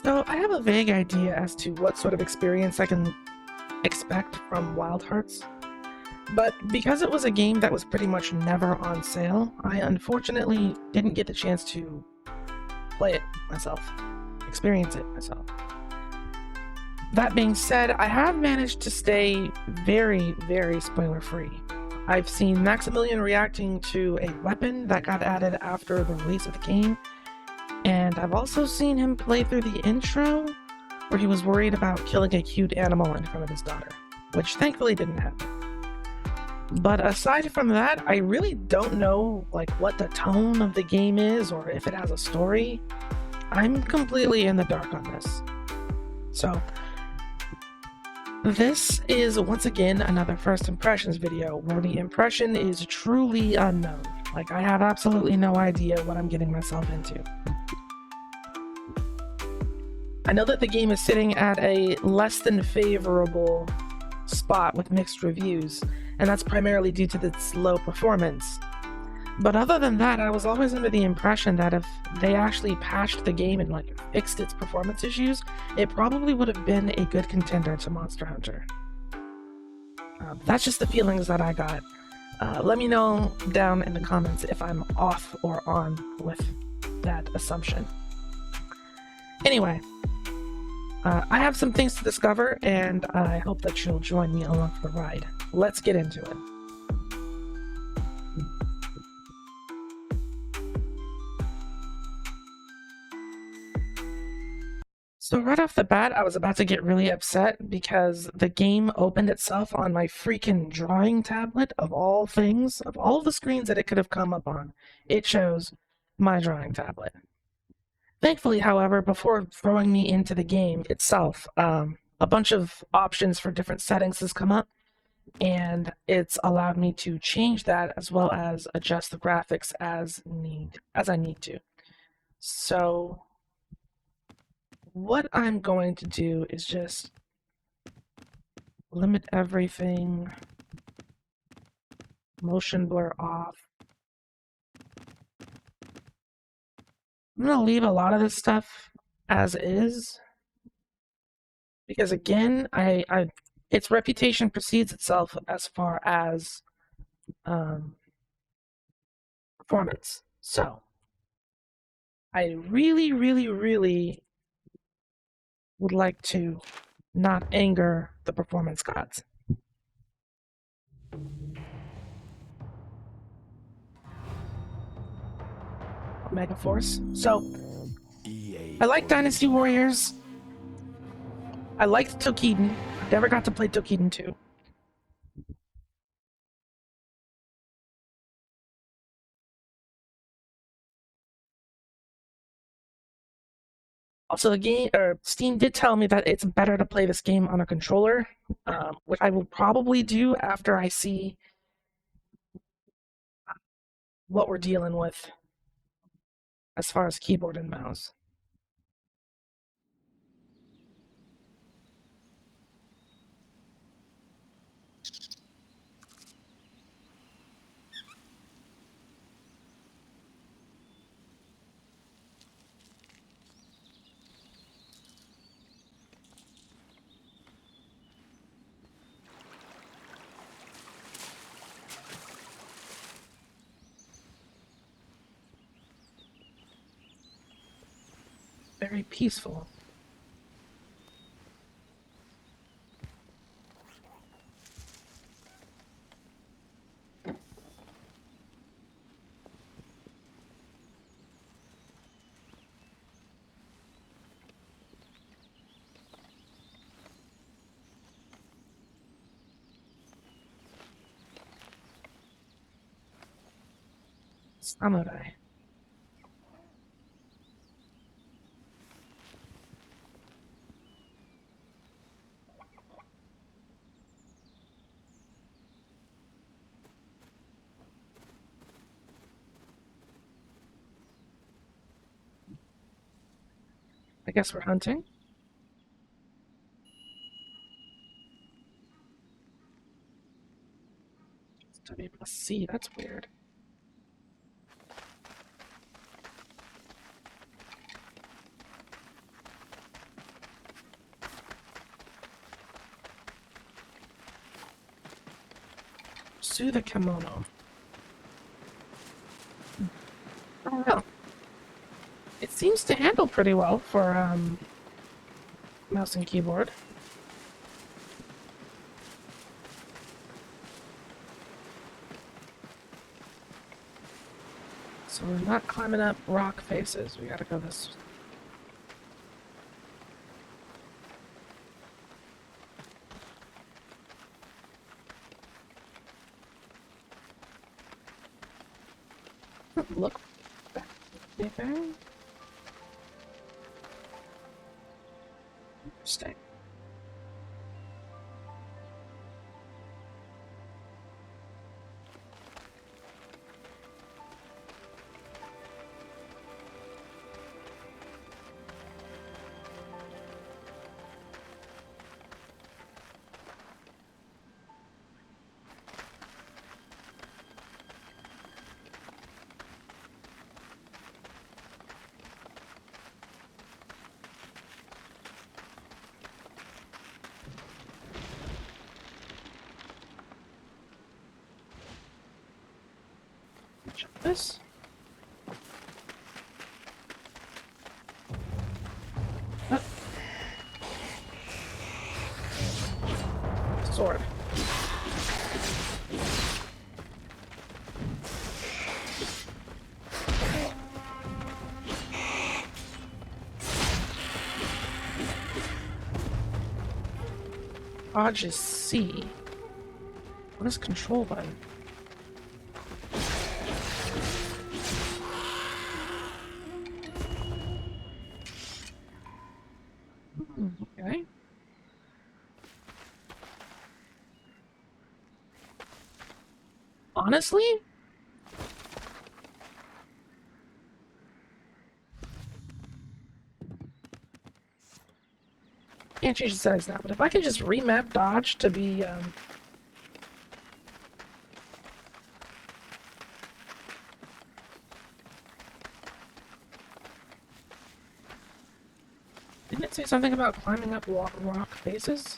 So I have a vague idea as to what sort of experience I can expect from Wild Hearts, but because it was a game that was pretty much never on sale, I unfortunately didn't get the chance to play it myself, experience it myself. That being said, I have managed to stay very, very spoiler-free. I've seen Maximilian reacting to a weapon that got added after the release of the game, and I've also seen him play through the intro where he was worried about killing a cute animal in front of his daughter, which thankfully didn't happen. But aside from that, I really don't know what the tone of the game is or if it has a story. I'm completely in the dark on this. So, this is once again another first impressions video where the impression is truly unknown. I have absolutely no idea what I'm getting myself into. I know that the game is sitting at a less than favorable spot with mixed reviews, and that's primarily due to its low performance. But other than that, I was always under the impression that if they actually patched the game and fixed its performance issues, it probably would have been a good contender to Monster Hunter. That's just the feelings that I got. Let me know down in the comments if I'm off or on with that assumption. Anyway, I have some things to discover, and I hope that you'll join me along for the ride. Let's get into it. So right off the bat, I was about to get really upset because the game opened itself on my freaking drawing tablet of all things. Of all the screens that it could have come up on, it chose my drawing tablet. Thankfully, however, before throwing me into the game itself, a bunch of options for different settings has come up, and it's allowed me to change that as well as adjust the graphics as I need to. So what I'm going to do is just limit everything, motion blur off. I'm going to leave a lot of this stuff as is, because again, its reputation precedes itself as far as performance. So I really, really, really would like to not anger the performance gods. Mega Force. So I like Dynasty Warriors. I liked Toukiden. Never got to play Toukiden 2. Also, the game Steam did tell me that it's better to play this game on a controller, which I will probably do after I see what we're dealing with as far as keyboard and mouse. Very peaceful. Samurai. I guess we're hunting. W+C, that's weird. to the kimono. I don't know. It seems to handle pretty well for mouse and keyboard. So we're not climbing up rock faces. We gotta go this. Look back. Anything? Interesting. Jump this. Ah. Sword. Dodge is C. What is control button? Okay. Honestly? Can't change the settings now, but if I could just remap dodge to be, didn't it say something about climbing up rock faces?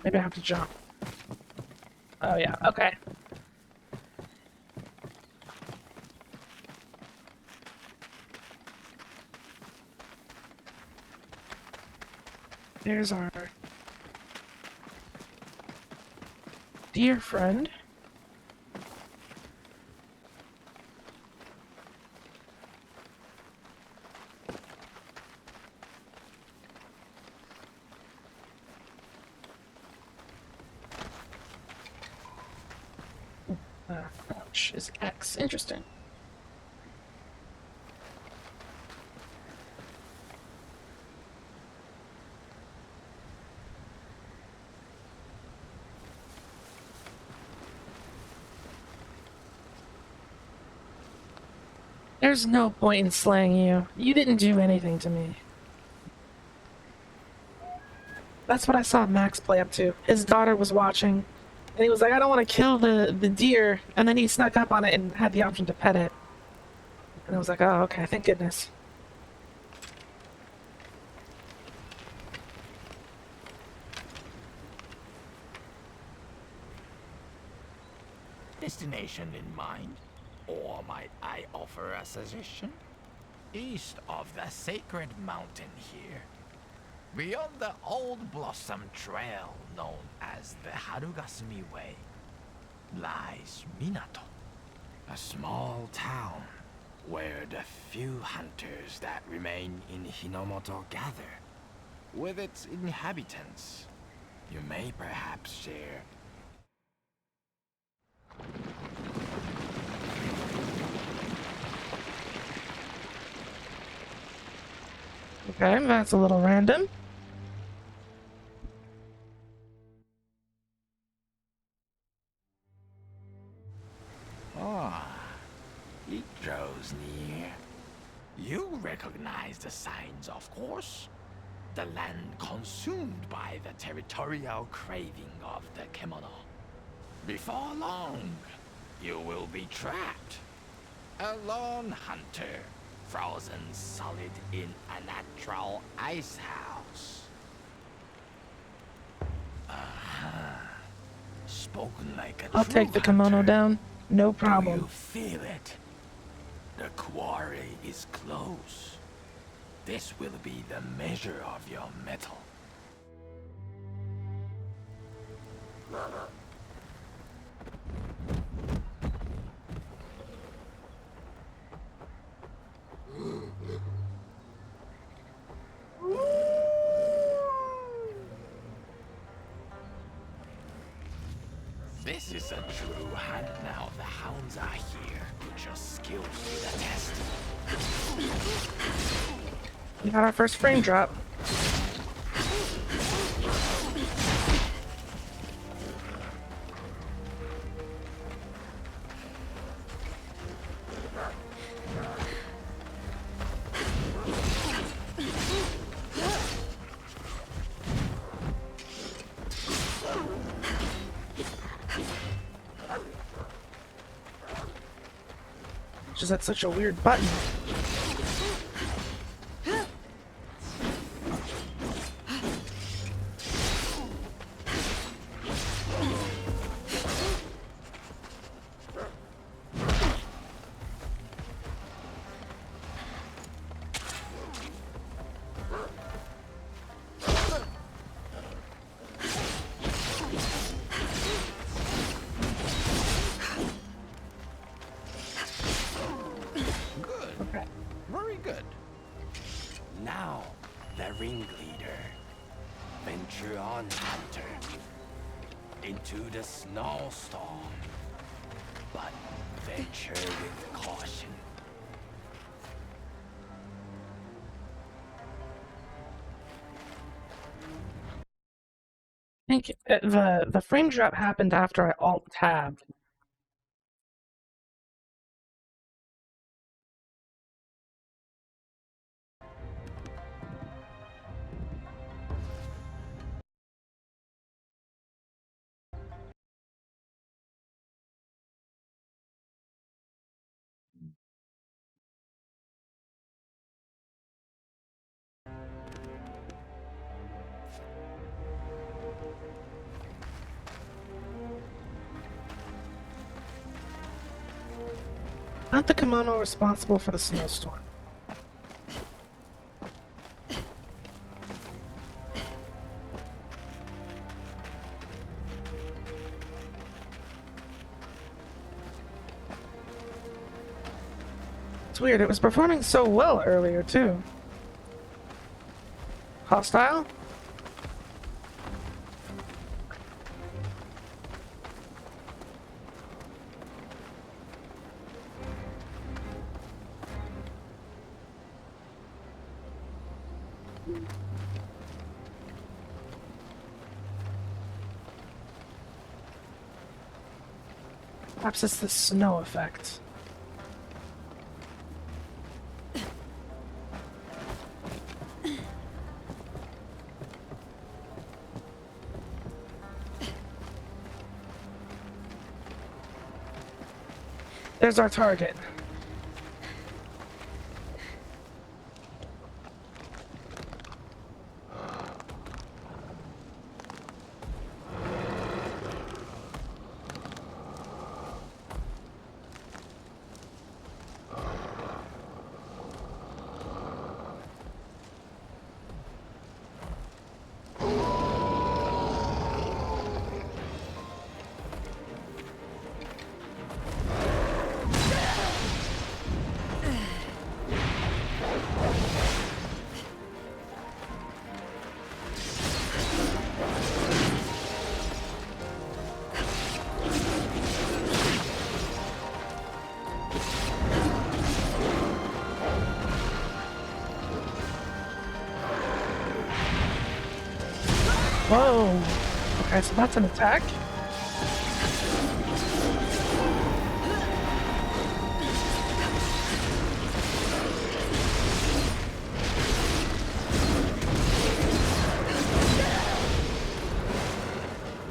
Maybe I have to jump. Oh yeah, okay. There's our dear friend. Ouch is X. Interesting. There's no point in slaying you. You didn't do anything to me. That's what I saw Max play up to. His daughter was watching, and he was like, I don't want to kill the deer, and then he snuck up on it and had the option to pet it. And I was like, oh, okay, thank goodness. Destination in mind? Or might I offer a suggestion? East of the sacred mountain here, beyond the old blossom trail known as the Harugasumi Way, lies Minato, a small town where the few hunters that remain in Hinomoto gather. With its inhabitants, you may perhaps share. Okay, that's a little random. Ah, it draws near. You recognize the signs, of course. The land consumed by the territorial craving of the kimono. Before long, you will be trapped. A lone hunter, frozen solid in a natural ice house. Spoken like a I'll true take the kimono hunter. down. No Do problem. you feel it? The quarry is close. This will be the measure of your mettle. This is a true hunt now. The hounds are here. Put your skills to the test. We got our first frame drop. Just that's such a weird button. Very good. Now, the ringleader. Venture on, hunter. Into the snowstorm. But venture with caution. I think the frame drop happened after I alt-tabbed. Not the kimono responsible for the snowstorm. It's weird, it was performing so well earlier, too. Hostile? Perhaps it's the snow effect. There's our target. Whoa! Okay, so that's an attack.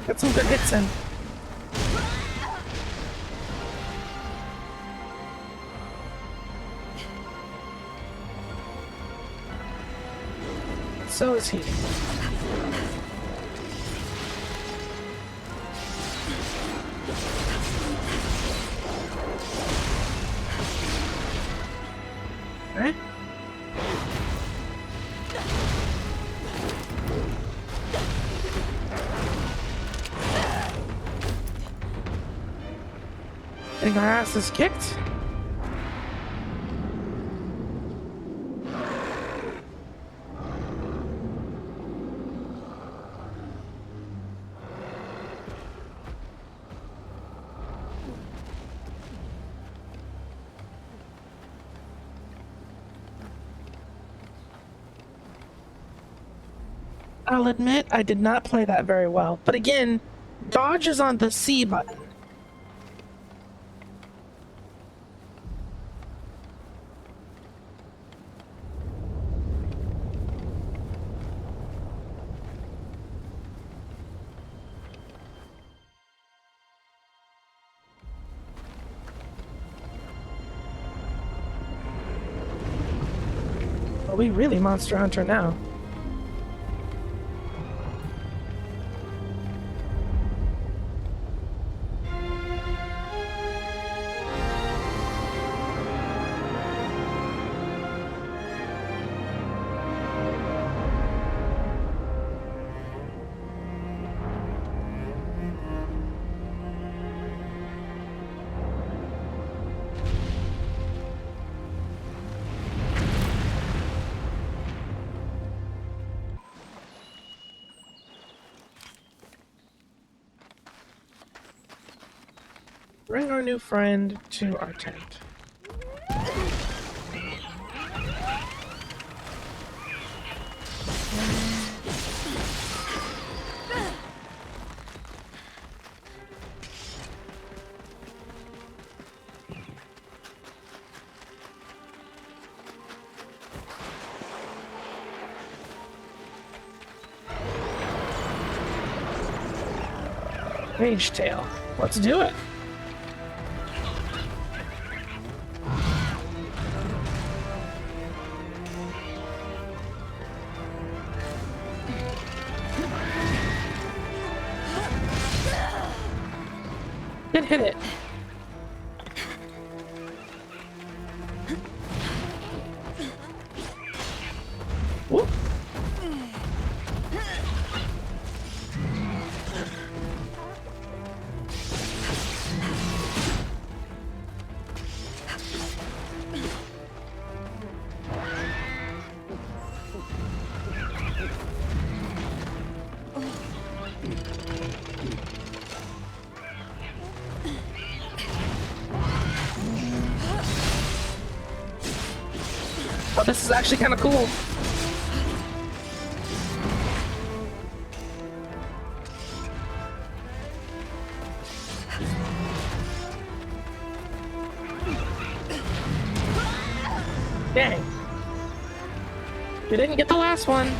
Get some good hits in. So is he. Eh? Getting our asses kicked? I'll admit I did not play that very well, but again, dodge is on the C button. Well, we really Monster Hunter now. Bring our new friend to our tent. Mage Tail. Let's do it. Hit it. Whoop. Oh, this is actually kind of cool. Dang. You didn't get the last one.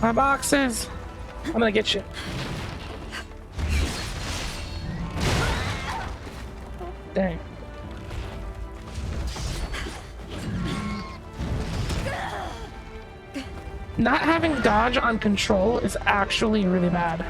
My boxes! I'm gonna get you. Dang. Not having dodge on control is actually really bad.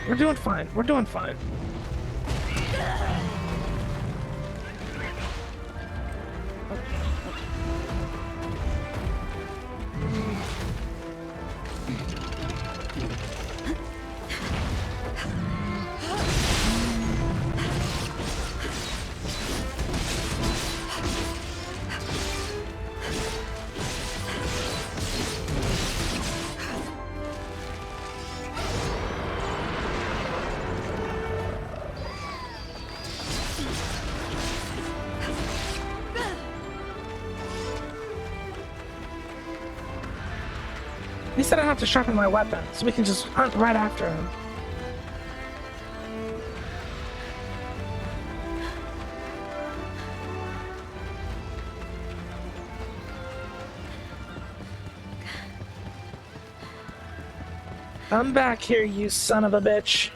We're doing fine. We're doing fine. He said I don't have to sharpen my weapon, so we can just hunt right after him. Come back here, you son of a bitch.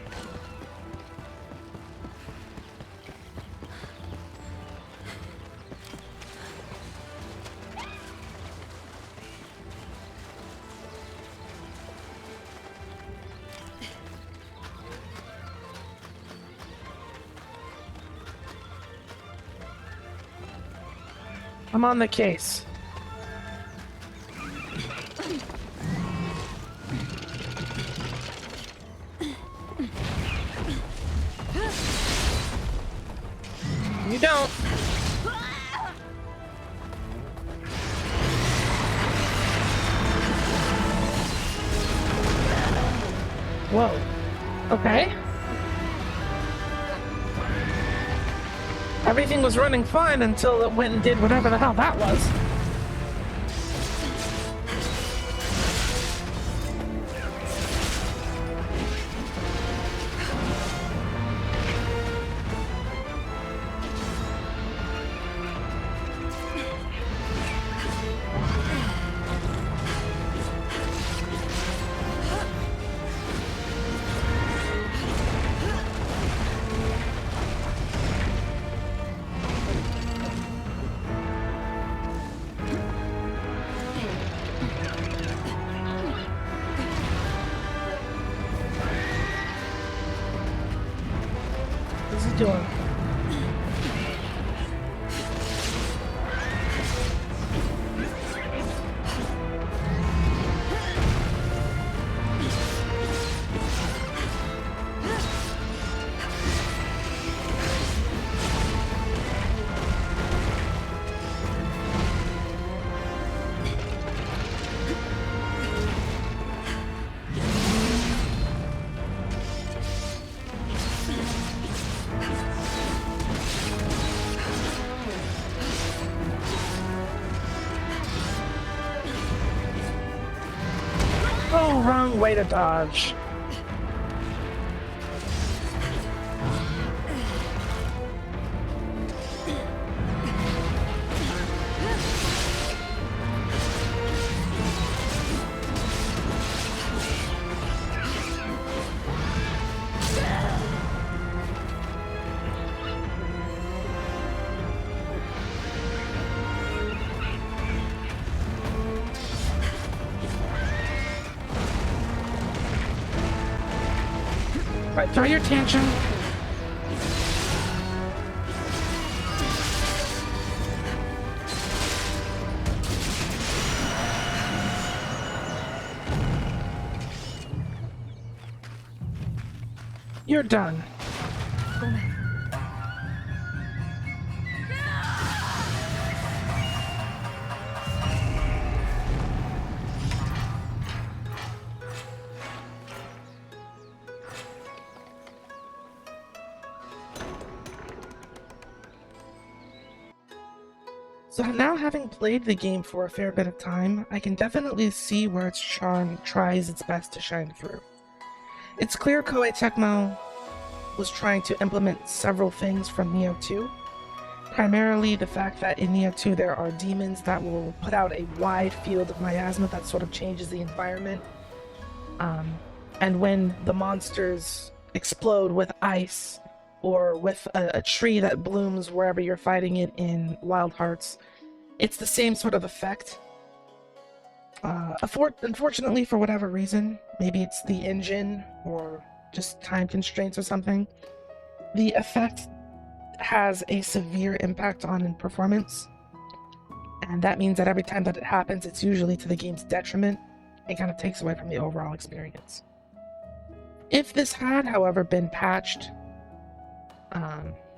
I'm on the case. You don't. Whoa. Okay. Everything was running fine until it went and did whatever the hell that was. What's he doing? Oh, wrong way to dodge. Right, throw your tantrum. You're done. So now, having played the game for a fair bit of time, I can definitely see where its charm tries its best to shine through. It's clear Koei Tecmo was trying to implement several things from Neo 2. Primarily the fact that in Neo 2 there are demons that will put out a wide field of miasma that sort of changes the environment. And when the monsters explode with ice, or with a tree that blooms wherever you're fighting it in Wild Hearts, it's the same sort of effect. Unfortunately, for whatever reason, maybe it's the engine, or just time constraints or something, the effect has a severe impact on performance. And that means that every time that it happens, it's usually to the game's detriment. It kind of takes away from the overall experience. If this had, however, been patched,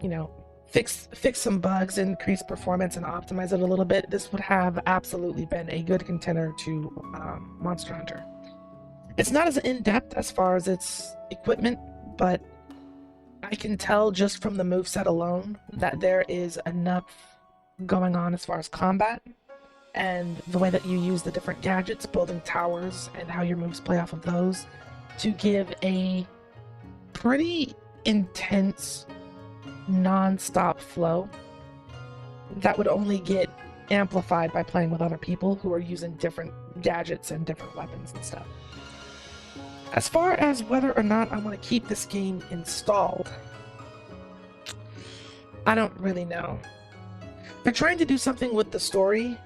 you know, fix some bugs, increase performance, and optimize it a little bit, this would have absolutely been a good contender to Monster Hunter. It's not as in-depth as far as its equipment, but I can tell just from the moveset alone that there is enough going on as far as combat and the way that you use the different gadgets, building towers, and how your moves play off of those to give a pretty intense, non-stop flow that would only get amplified by playing with other people who are using different gadgets and different weapons and stuff. As far as whether or not I want to keep this game installed, I don't really know. They're trying to do something with the story,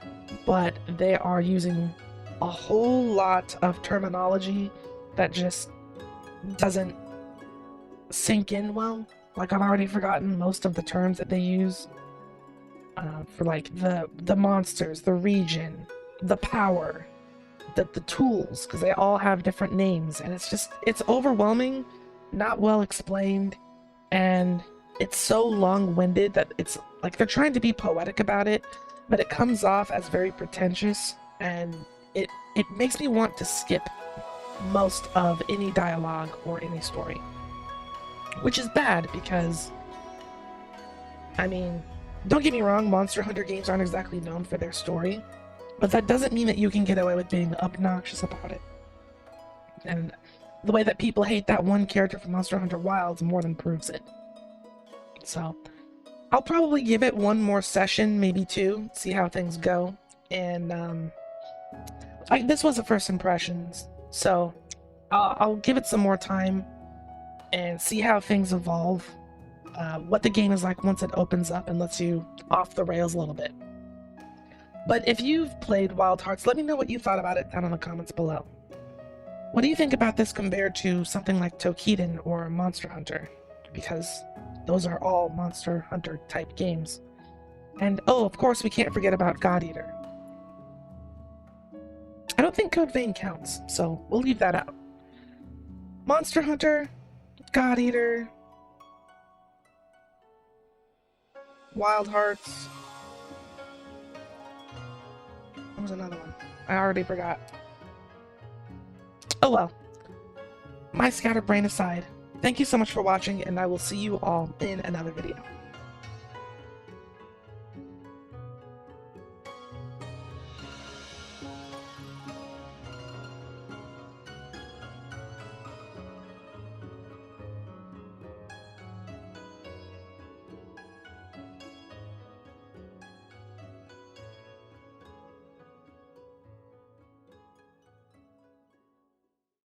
but they are using a whole lot of terminology that just doesn't sink in well. Like, I've already forgotten most of the terms that they use for like the monsters, the region, the power, the tools, because they all have different names, and it's overwhelming, not well explained, and it's so long-winded that it's like they're trying to be poetic about it, but it comes off as very pretentious, and it makes me want to skip most of any dialogue or any story, which is bad because, I mean, don't get me wrong, Monster Hunter games aren't exactly known for their story, but that doesn't mean that you can get away with being obnoxious about it. And the way that people hate that one character from Monster Hunter Wilds more than proves it. So, I'll probably give it one more session, maybe two, see how things go. And, this was a first impressions, so I'll give it some more time and see how things evolve. What the game is like once it opens up and lets you off the rails a little bit. But if you've played Wild Hearts, let me know what you thought about it down in the comments below. What do you think about this compared to something like Toukiden or Monster Hunter? Because those are all Monster Hunter type games. And oh, of course, we can't forget about God Eater. I don't think Code Vein counts, so we'll leave that out. Monster Hunter, God Eater, Wild Hearts. What was another one? I already forgot. Oh well. My scatterbrain aside, thank you so much for watching, and I will see you all in another video.